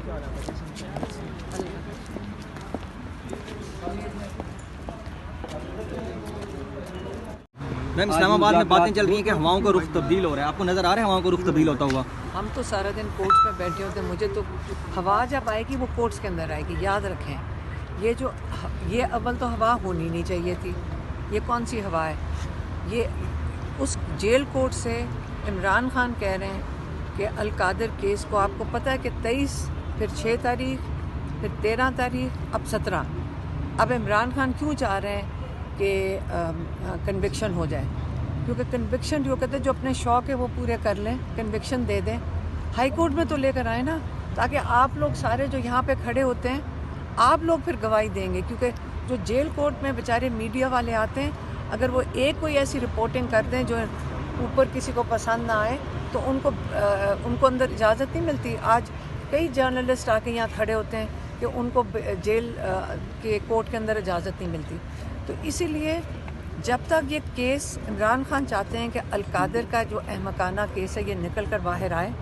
Ma'am, Islamabad में बातें चल रही हैं कि हवाओं का रुख तब्दील हो रहा है, आपको नज़र आ रहा है हवाओं का रुख तब्दील होता हुआ? हम तो सारा दिन कोर्ट्स में बैठे होते हैं, मुझे तो हवा जब आएगी वो कोर्ट्स के अंदर आएगी। याद रखें, ये अव्वल तो हवा होनी नहीं चाहिए थी। ये कौन सी हवा है? ये उस जेल कोर्ट से इमरान खान कह रहे हैं कि अल-कादिर केस को, आपको पता है कि 23, फिर 6 तारीख, फिर 13 तारीख, अब 17। अब इमरान खान क्यों चाह रहे हैं कि कन्विक्शन हो जाए? क्योंकि कन्विक्शन जो कहते हैं, जो अपने शौक़ है वो पूरे कर लें, कन्विक्शन दे दें। हाई कोर्ट में तो लेकर आए ना, ताकि आप लोग सारे जो यहाँ पे खड़े होते हैं, आप लोग फिर गवाही देंगे। क्योंकि जो जेल कोर्ट में बेचारे मीडिया वाले आते हैं, अगर वो कोई ऐसी रिपोर्टिंग कर दें जो ऊपर किसी को पसंद ना आए, तो उनको अंदर इजाज़त नहीं मिलती। आज कई जर्नलिस्ट आके यहाँ खड़े होते हैं कि उनको जेल के कोर्ट के अंदर इजाज़त नहीं मिलती। तो इसीलिए जब तक ये केस, इमरान खान चाहते हैं कि अल-कादिर का जो अहमकाना केस है ये निकल कर बाहर आए।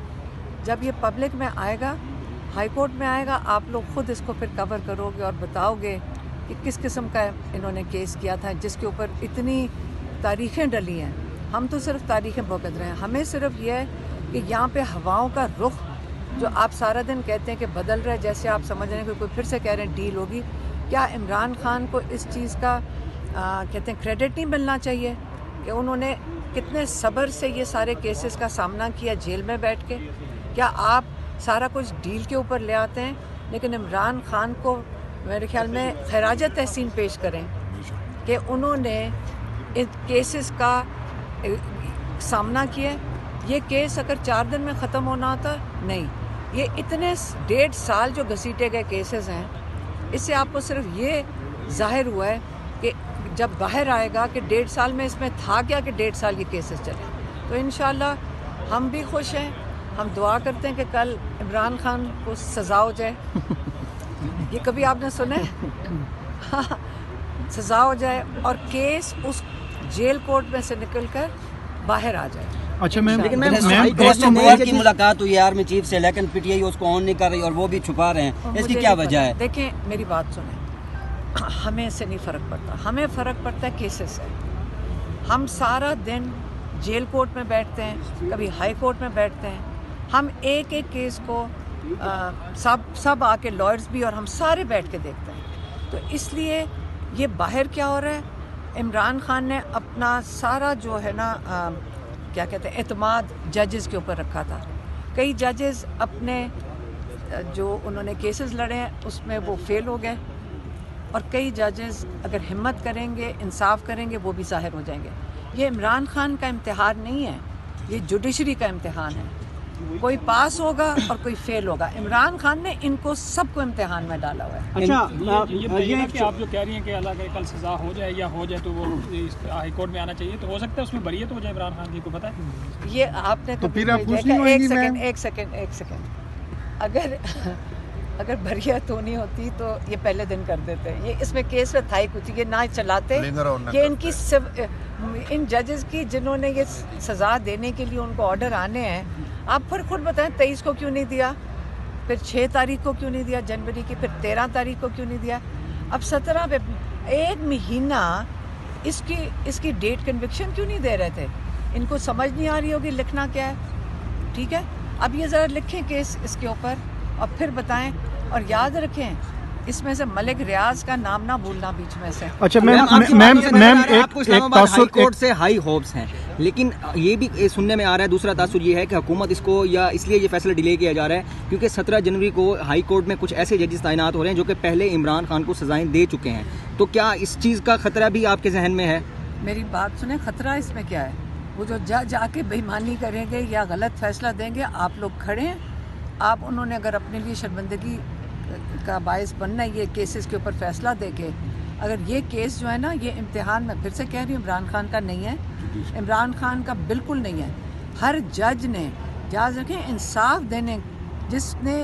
जब ये पब्लिक में आएगा, हाई कोर्ट में आएगा, आप लोग ख़ुद इसको फिर कवर करोगे और बताओगे कि किस किस्म का इन्होंने केस किया था, जिसके ऊपर इतनी तारीखें डली हैं। हम तो सिर्फ तारीखें भुगत रहे हैं। हमें सिर्फ ये है कि यहाँ पे हवाओं का रुख जो आप सारा दिन कहते हैं कि बदल रहा है, जैसे आप समझ रहे हैं कि कोई फिर से कह रहे हैं डील होगी। क्या इमरान खान को इस चीज़ का कहते हैं क्रेडिट नहीं मिलना चाहिए कि उन्होंने कितने सब्र से ये सारे केसेस का सामना किया जेल में बैठ के? क्या आप सारा कुछ डील के ऊपर ले आते हैं, लेकिन इमरान खान को मेरे ख्याल में खैराज तहसीन पेश करें कि उन्होंने इन केसेस का सामना किया। ये केस अगर 4 दिन में ख़त्म होना होता, नहीं, ये इतने 1.5 साल जो घसीटे गए केसेस हैं, इससे आपको सिर्फ ये जाहिर हुआ है कि जब बाहर आएगा कि 1.5 साल में इसमें था क्या कि 1.5 साल ये केसेस चले। तो इंशाल्लाह हम भी खुश हैं। हम दुआ करते हैं कि कल इमरान खान को सज़ा हो जाए। ये कभी आपने सुना है? सज़ा हो जाए और केस उस जेल कोर्ट में से निकलकर बाहर आ जाए। अच्छा मैम, लेकिन की मुलाकात हुई आर्मी चीफ से, लेकिन पीटीआई उसको ऑन नहीं कर रही और वो भी छुपा रहे हैं, इसकी क्या वजह है? देखें, मेरी बात सुने, हमें इससे नहीं फ़र्क पड़ता। हमें फ़र्क पड़ता है केसेस से। हम सारा दिन जेल कोर्ट में बैठते हैं, कभी हाई कोर्ट में बैठते हैं। हम एक एक केस को सब आके लॉयर्स भी और हम सारे बैठ के देखते हैं। तो इसलिए ये बाहर क्या हो रहा है, इमरान खान ने अपना सारा जो है ना क्या कहते हैं एतमाद जजेस के ऊपर रखा था। कई जजेस अपने जो उन्होंने केसेस लड़े हैं उसमें वो फेल हो गए, और कई जजेस अगर हिम्मत करेंगे, इंसाफ करेंगे, वो भी ज़ाहिर हो जाएंगे। ये इमरान खान का इम्तिहान नहीं है, ये जुडिशरी का इम्तिहान है। कोई पास होगा और कोई फेल होगा। इमरान खान ने इनको सबको इम्तिहान में डाला हुआ है। अच्छा, ये कि आप जो कह रही हैं कि अल्लाह कल सज़ा हो जाए या हो जाए तो वो हाई कोर्ट में आना चाहिए, तो हो सकता है उसमें बरियत हो जाए इमरान खान की, को पता है? ये आपने तो फिर आप कुछ देखा? नहीं एक सेकंड अगर बरियत होनी होती तो ये पहले दिन कर देते। ये इसमें केस में था ही कुछ, ये ना चलाते। ये इनकी इन जजेस की जिन्होंने ये सज़ा देने के लिए उनको ऑर्डर आने हैं, आप फिर खुद बताएं 23 को क्यों नहीं दिया, फिर 6 तारीख को क्यों नहीं दिया जनवरी की, फिर 13 तारीख को क्यों नहीं दिया, अब 17 पे 1 महीना इसकी डेट कन्विक्शन क्यों नहीं दे रहे थे? इनको समझ नहीं आ रही होगी लिखना क्या है। ठीक है, अब ये ज़रा लिखें केस इसके ऊपर और फिर बताएं, और याद रखें इसमें से मलिक रियाज का नाम ना भूलना बीच में से। अच्छा मैम आपको इस्लामाबाद हाई कोर्ट से हाई होप्स हैं, लेकिन ये भी सुनने में आ रहा है, दूसरा तासुर ये है कि हुकूमत इसको, या इसलिए ये फैसला डिले किया जा रहा है क्योंकि 17 जनवरी को हाई कोर्ट में कुछ ऐसे जजेस तैनात हो रहे हैं जो कि पहले इमरान खान को सजाएं दे चुके हैं। तो क्या इस चीज़ का खतरा भी आपके जहन में है? मेरी बात सुने, खतरा इसमें क्या है? वो जो जज आके बेईमानी करेंगे या गलत फैसला देंगे, आप लोग खड़े हैं। आप उन्होंने अगर अपने लिए शर्मिंदगी का बायस बनना है ये केसेस के ऊपर फैसला देके, अगर ये केस जो है ना, ये इम्तिहान में फिर से कह रही हूँ इमरान खान का नहीं है, इमरान खान का बिल्कुल नहीं है। हर जज ने, याद रखें, इंसाफ देने, जिसने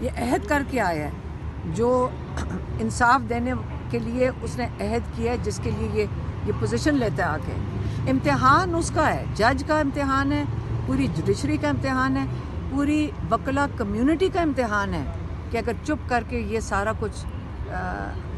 ये अहद करके आया है, जो इंसाफ देने के लिए उसने अहद किया है, जिसके लिए ये पोजीशन लेता है आके, इम्तिहान उसका है, जज का इम्तिहान है, पूरी जुडिशरी का इम्तिहान है, पूरी वकला कम्युनिटी का इम्तिहान है कि अगर चुप करके ये सारा कुछ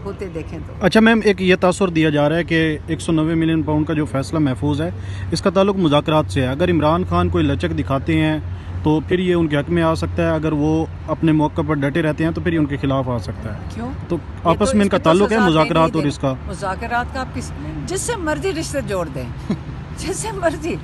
होते देखें तो। अच्छा मैम, एक ये तासुर दिया जा रहा है कि 190 मिलियन पाउंड का जो फैसला महफूज है, इसका ताल्लुक मुज़ाकरात से है। अगर इमरान खान कोई लचक दिखाते हैं तो फिर ये उनके हक में आ सकता है, अगर वो अपने मौके पर डटे रहते हैं तो फिर ये उनके खिलाफ आ सकता है। क्यों? तो आपस में इनका ताल्लुक है मुज़ाकरात और इसका? मुज़ाकरात का आप जिससे मर्जी रिश्ते जोड़ दें जिससे मर्जी।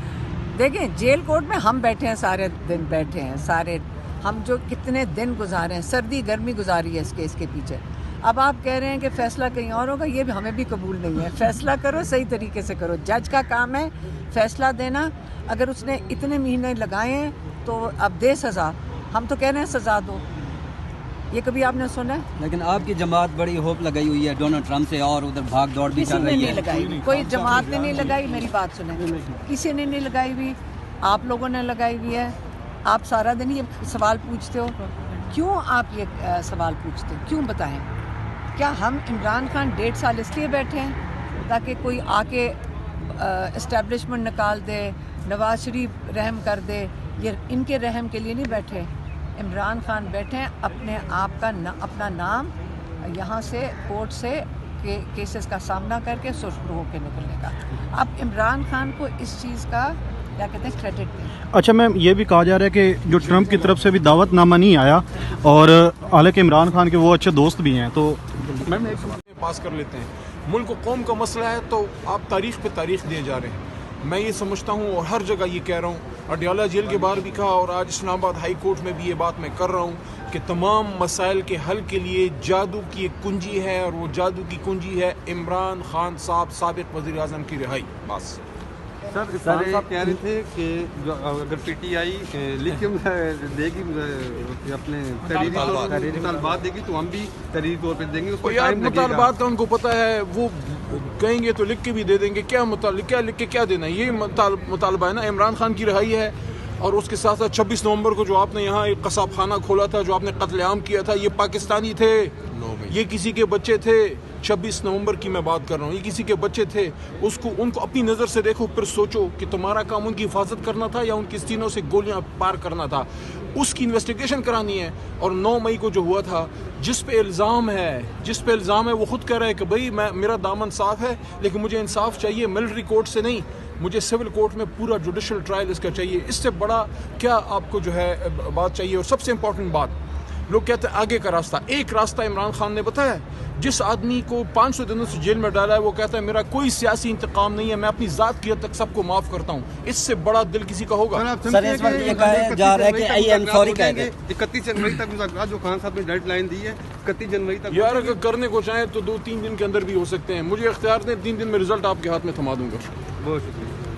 देखें, जेल कोर्ट में हम बैठे हैं, सारे दिन बैठे हैं, सारे हम जो कितने दिन गुजारे हैं, सर्दी गर्मी गुजारी है इस केस के पीछे। अब आप कह रहे हैं कि फ़ैसला कहीं और होगा, ये भी हमें भी कबूल नहीं है। फ़ैसला करो, सही तरीके से करो। जज का काम है फ़ैसला देना। अगर उसने इतने महीने लगाए हैं तो अब दे सज़ा। हम तो कह रहे हैं सज़ा दो। ये कभी आपने सुना है? लेकिन आपकी जमात बड़ी होप लगाई हुई है डोनाल्ड ट्रंप से, और उधर भाग दौड़ भी किसी कर ने रही नहीं है। लगाई, कोई जमात ने नहीं लगाई। मेरी बात सुने, किसी ने नहीं लगाई हुई, आप लोगों ने लगाई हुई है। आप सारा दिन ये सवाल पूछते हो। क्यों आप ये सवाल पूछते हो? क्यों बताएं? क्या हम इमरान खान 1.5 साल इसलिए बैठे हैं ताकि कोई आके इस्टेब्लिशमेंट निकाल दे, नवाज शरीफ रहम कर दे? ये इनके रहम के लिए नहीं बैठे। इमरान खान बैठे हैं अपने आप का अपना नाम यहाँ से कोर्ट से केसेस का सामना करके सुरक्षित होकर निकलने का। अब इमरान खान को इस चीज़ का क्या कहते हैं, क्रेडिट दें। अच्छा मैम, ये भी कहा जा रहा है कि जो ट्रंप की तरफ से भी दावतनामा नहीं आया, और हालांकि इमरान खान के वो अच्छे दोस्त भी हैं, तो मैम पास कर लेते हैं। मुल्क कौम का मसला है तो आप तारीख पे तारीख दिए जा रहे हैं। मैं ये समझता हूँ और हर जगह ये कह रहा हूँ, अडयाला जेल के बाहर भी कहा और आज इस्लामाबाद हाई कोर्ट में भी ये बात मैं कर रहा हूँ कि तमाम मसाइल के हल के लिए जादू की एक कुंजी है, और वो जादू की कुंजी है इमरान खान साहब, साबिक वज़ीर आज़म की रिहाई। बस सर, खान साहब कह रहे थे कि जो अगर पीटीआई लिथियम देगी अपने तहरीरी मुतालबात देगी तो हम भी तहरीरी तौर पर देंगे। उसको यार टाइम लगेगा। मुतालबात का उनको पता है, वो कहेंगे तो लिख के भी दे देंगे। क्या लिख के क्या देना है? ये मुतालबा है ना, इमरान खान की रिहाई है। और उसके साथ साथ 26 नवंबर को जो आपने यहाँ एक कसाब खाना खोला था, जो आपने कत्लेआम किया था, ये पाकिस्तानी थे, ये किसी के बच्चे थे। 26 नवंबर की मैं बात कर रहा हूँ, ये किसी के बच्चे थे। उनको अपनी नज़र से देखो, फिर सोचो कि तुम्हारा काम उनकी हिफाजत करना था या उनकी सीनों से गोलियां पार करना था। उसकी इन्वेस्टिगेशन करानी है। और 9 मई को जो हुआ था, जिस पे इल्ज़ाम है वो खुद कह रहा है कि भाई मेरा दामन साफ है, लेकिन मुझे इंसाफ चाहिए मिलिट्री कोर्ट से नहीं, मुझे सिविल कोर्ट में पूरा जुडिशल ट्रायल इसका चाहिए। इससे बड़ा क्या आपको जो है बात चाहिए? और सबसे इम्पोर्टेंट बात, लोग कहते हैं आगे का रास्ता। एक रास्ता इमरान खान ने बताया। जिस आदमी को 500 दिनों से जेल में डाला है, वो कहता है मेरा कोई सियासी इंतकाम नहीं है, मैं अपनी जात की हद तक सबको माफ़ करता हूँ। इससे बड़ा दिल किसी का होगा? सर, इस वक्त ये कहा जा रहा है कि आई एम सॉरी कह दे। 31 जनवरी तक मुज़ाकरात, जो खान साहब ने डेडलाइन दी है 31 जनवरी तक। यार अगर करने को चाहें तो 2-3 दिन के अंदर भी हो सकते हैं। मुझे इख्तियार दें, 3 दिन में रिजल्ट आपके हाथ में थमा दूंगा। बहुत शुक्रिया।